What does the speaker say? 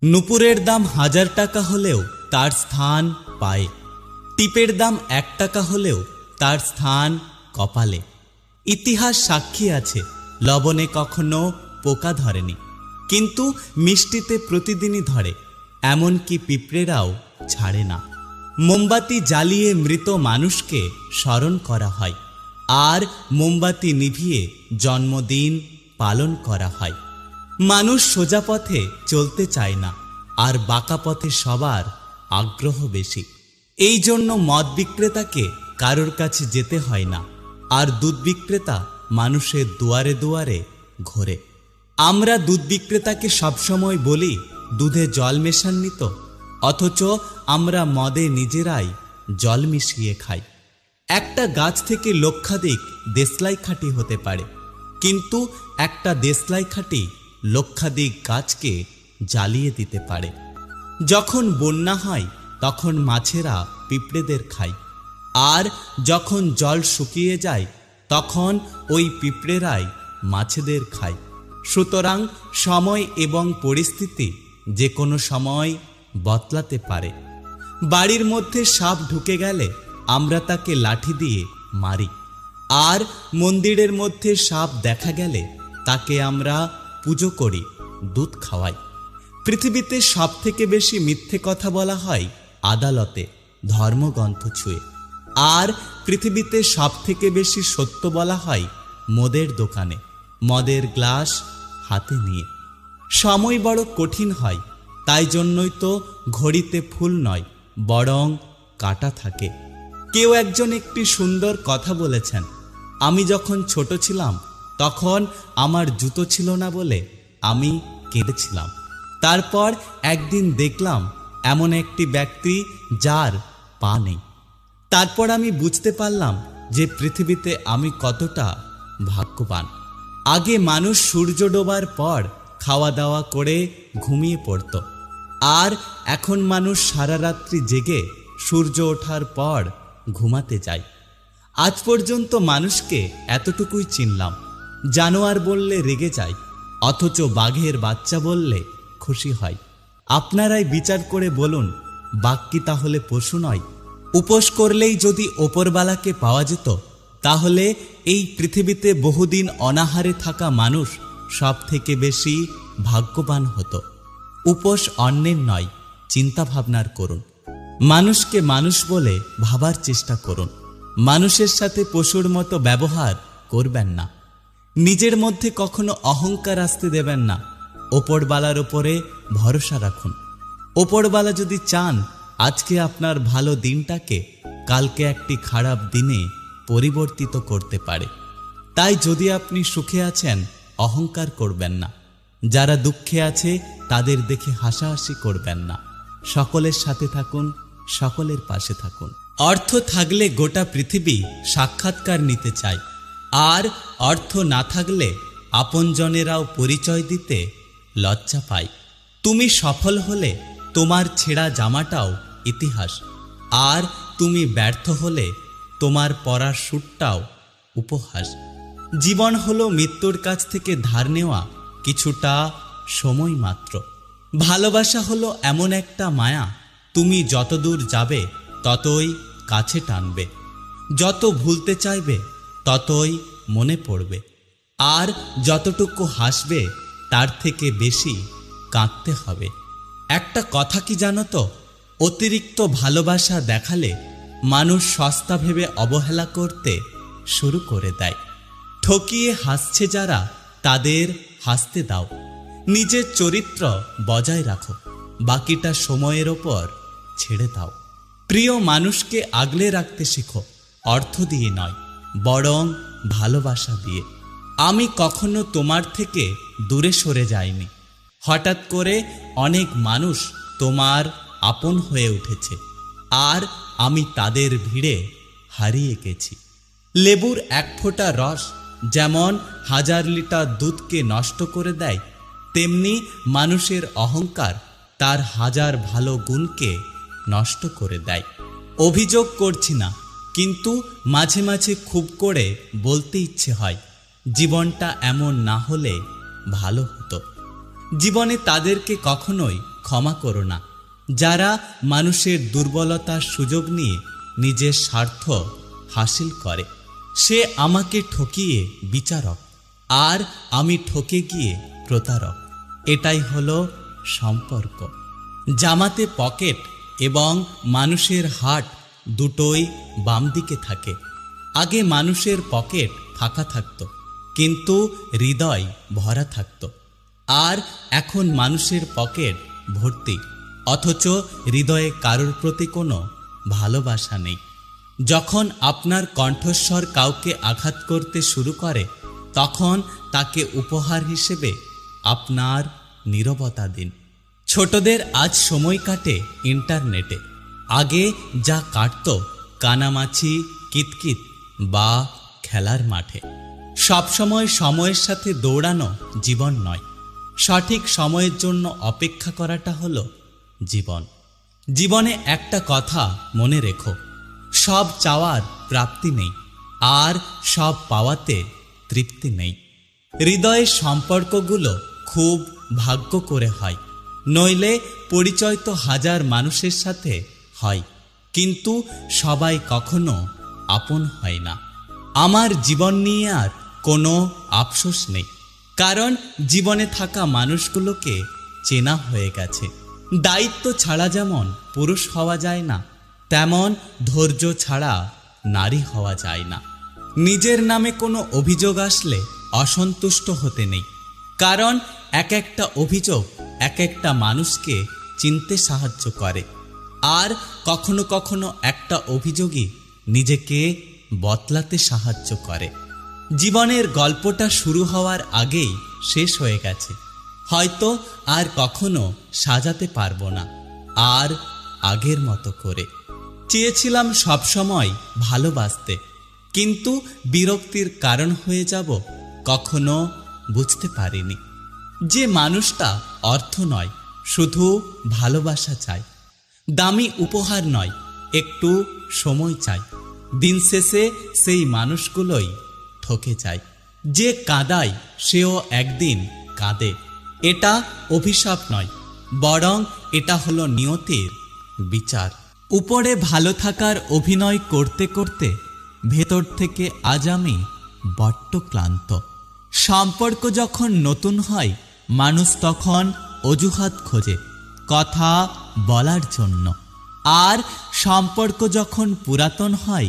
নুপুরের দাম 1000 টাকা হলেও তার স্থান পায়ে, টিপের দাম 1 টাকা হলেও তার স্থান কপালে। ইতিহাস সাক্ষী আছে লবণে কখনো পোকা ধরেনি, কিন্তু মিষ্টিতে প্রতিদিনই ধরে, এমনকি পিঁপড়েরাও ছাড়ে না। মোমবাতি জ্বালিয়ে মৃত মানুষকে স্মরণ করা হয়, আর মোমবাতি নিভিয়ে জন্মদিন পালন করা হয়। মানুষ সোজা পথে চলতে চায় না, আর বাঁকা পথে সবার আগ্রহ বেশি। এই জন্য মদ বিক্রেতাকে কারোর কাছে যেতে হয় না, আর দুধ বিক্রেতা মানুষের দুয়ারে দুয়ারে ঘোরে। আমরা দুধ বিক্রেতাকে সবসময় বলি দুধে জল মেশাননি তো, অথচ আমরা মদে নিজেরাই জল মিশিয়ে খাই। একটা গাছ থেকে লক্ষাধিক দেশলাই খাঁটি হতে পারে, কিন্তু একটা দেশলাই খাঁটি লক্ষাধিক গাছকে জ্বালিয়ে দিতে পারে। যখন বন্যা হয় তখন মাছেরা পিঁপড়েদের খায়, আর যখন জল শুকিয়ে যায় তখন ওই পিঁপড়েরাই মাছেদের খায়। সুতরাং সময় এবং পরিস্থিতি যে কোনো সময় বদলাতে পারে। বাড়ির মধ্যে সাপ ঢুকে গেলে আমরা তাকে লাঠি দিয়ে মারি, আর মন্দিরের মধ্যে সাপ দেখা গেলে তাকে আমরা পুজো করি, দুধ খাওয়াই। পৃথিবীতে সবথেকে বেশি মিথ্যে কথা বলা হয় আদালতে, ধর্মগ্রন্থ ছুঁয়ে, আর পৃথিবীতে সবথেকে বেশি সত্য বলা হয় মদের দোকানে, মদের গ্লাস হাতে নিয়ে। সময় বড় কঠিন হয়, তাই জন্যই তো ঘড়িতে ফুল নয় বরং কাঁটা থাকে। কেউ একজন একটি সুন্দর কথা বলেছেন, আমি যখন ছোট ছিলাম তখন আমার জুতো ছিল না বলে আমি কেঁদেছিলাম। তারপর একদিন দেখলাম এমন একটি ব্যক্তি যার পা নেই। তারপর আমি বুঝতে পারলাম যে পৃথিবীতে আমি কতটা ভাগ্যবান। আগে মানুষ সূর্য ডোবার পর খাওয়া দাওয়া করে ঘুমিয়ে পড়ত, আর এখন মানুষ সারা রাত্রি জেগে সূর্য ওঠার পর ঘুমাতে যায়। আজ পর্যন্ত মানুষকে এতটুকুই চিনলাম, জানোয়ার বললে রেগে যায়, অথচ বাঘের বাচ্চা বললে খুশি হয়। আপনারাই বিচার করে বলুন, বাঘ কি তাহলে পশু নয়? উপোস করলেই যদি ওপরবালাকে পাওয়া যেত, তাহলে এই পৃথিবীতে বহুদিন অনাহারে থাকা মানুষ সব থেকে বেশি ভাগ্যবান হতো। উপোস অন্যের নয়, চিন্তা ভাবনার করুন। মানুষকে মানুষ বলে ভাবার চেষ্টা করুন। মানুষের সাথে পশুর মতো ব্যবহার করবেন না। নিজের মধ্যে কখনো অহংকার আসতে দেবেন না। ওপরবালার উপরে ভরসা রাখুন। ওপরবালা যদি চান আজকে আপনার ভালো দিনটাকে কালকে একটি খারাপ দিনে পরিবর্তিত করতে পারে। তাই যদি আপনি সুখে আছেন অহংকার করবেন না, যারা দুঃখে আছে তাদের দেখে হাসাহাসি করবেন না। সকলের সাথে থাকুন, সকলের পাশে থাকুন। অর্থ থাকলে গোটা পৃথিবী সাক্ষাৎকার নিতে চায়, আর অর্থ না থাকলে আপনজনেরাও পরিচয় দিতে লজ্জা পায়। তুমি সফল হলে তোমার ছেঁড়া জামাটাও ইতিহাস, আর তুমি ব্যর্থ হলে তোমার পরার স্যুটটাও উপহাস। জীবন হলো মৃত্যুর কাছ থেকে ধার নেওয়া কিছুটা সময় মাত্র। ভালোবাসা হলো এমন একটা মায়া, তুমি যত দূর যাবে ততই কাছে টানবে, যত ভুলতে চাইবে ততই মনে পড়বে, আর যতটুকু হাসবে তার থেকে বেশি কাঁদতে হবে। একটা কথা কি জানো তো, অতিরিক্ত ভালোবাসা দেখালে মানুষ সস্তা ভেবে অবহেলা করতে শুরু করে দেয়। ঠকিয়ে হাসছে যারা তাদের হাসতে দাও। নিজের চরিত্র বজায় রাখো, বাকিটা সময়ের ওপর ছেড়ে দাও। প্রিয় মানুষকে আগলে রাখতে শেখো, অর্থ দিয়ে নয় বরং ভালোবাসা দিয়ে। আমি কখনো তোমার থেকে দূরে সরে যাইনি। হঠাৎ করে অনেক মানুষ তোমার আপন হয়ে উঠেছে, আর আমি তাদের ভিড়ে হারিয়ে গেছি। লেবুর এক ফোঁটা রস যেমন 1000 লিটার দুধকে নষ্ট করে দেয়, তেমনি মানুষের অহংকার তার 1000 ভালো গুণকে নষ্ট করে দেয়। অভিযোগ করছি না, কিন্তু মাঝে মাঝে খুব করে বলতে ইচ্ছে হয়, জীবনটা এমন না হলে ভালো হতো। জীবনে তাদেরকে কখনোই ক্ষমা করো না। যারা মানুষের দুর্বলতার সুযোগ নিয়ে নিজের স্বার্থ হাসিল করে, সে আমাকে ঠকিয়ে বিচারক, আর আমি ঠকে গিয়ে প্রতারক। এটাই হলো সম্পর্ক। জামাতে পকেট এবং মানুষের হাট দুটোই বাম দিকে থাকে। আগে মানুষের পকেট ফাঁকা থাকত, কিন্তু হৃদয় ভরা থাকত। আর এখন মানুষের পকেট ভর্তি, অথচ হৃদয়ে কারোর প্রতি কোনো ভালোবাসা নেই। যখন আপনার কণ্ঠস্বর কাউকে আঘাত করতে শুরু করে, তখন তাকে উপহার হিসেবে আপনার নীরবতা দিন। ছোটদের আজ সময় কাটে ইন্টারনেটে। আগে যা কাটত কানামাছি, কিতকিত বা খেলার মাঠে। সবসময় সময়ের সাথে দৌড়ানো জীবন নয়, সঠিক সময়ের জন্য অপেক্ষা করাটা হলো জীবন। জীবনে একটা কথা মনে রেখো, সব চাওয়ার প্রাপ্তি নেই, আর সব পাওয়াতে তৃপ্তি নেই। হৃদয়ের সম্পর্কগুলো খুব ভাগ্য করে হয়, নইলে পরিচয় তো হাজার মানুষের সাথে হয়, কিন্তু সবাই কখনো আপন হয় না। আমার জীবন নিয়ে আর কোনো আফসোস নেই, কারণ জীবনে থাকা মানুষগুলোকে চেনা হয়ে গেছে। দায়িত্ব ছাড়া যেমন পুরুষ হওয়া যায় না, তেমন ধৈর্য ছাড়া নারী হওয়া যায় না। নিজের নামে কোনো অভিযোগ আসলে অসন্তুষ্ট হতে নেই, কারণ এক একটা অভিযোগ এক একটা মানুষকে চিনতে সাহায্য করে। আর কখনো কখনো একটা অভিযোগই নিজেকে বদলাতে সাহায্য করে। জীবনের গল্পটা শুরু হওয়ার আগেই শেষ হয়ে গেছে, হয়তো আর কখনো সাজাতে পারবো না আর আগের মতো করে। চেয়েছিলাম সবসময় ভালোবাসতে, কিন্তু বিরক্তির কারণ হয়ে যাব কখনো বুঝতে পারিনি। যে মানুষটা অর্থ নয়, শুধু ভালোবাসা চায়, দামি উপহার নয়, একটু সময় চাই, দিন শেষে সেই মানুষগুলোই ঠকে যায়। যে কাঁদায় সেও একদিন কাঁদে। এটা অভিশাপ নয়, বরং এটা হলো নিয়তির বিচার। উপরে ভালো থাকার অভিনয় করতে করতে ভেতর থেকে আজ আমি বড্ড ক্লান্ত। সম্পর্ক যখন নতুন হয়, মানুষ তখন অজুহাত খোঁজে কথা বলার জন্য, আর সম্পর্ক যখন পুরাতন হয়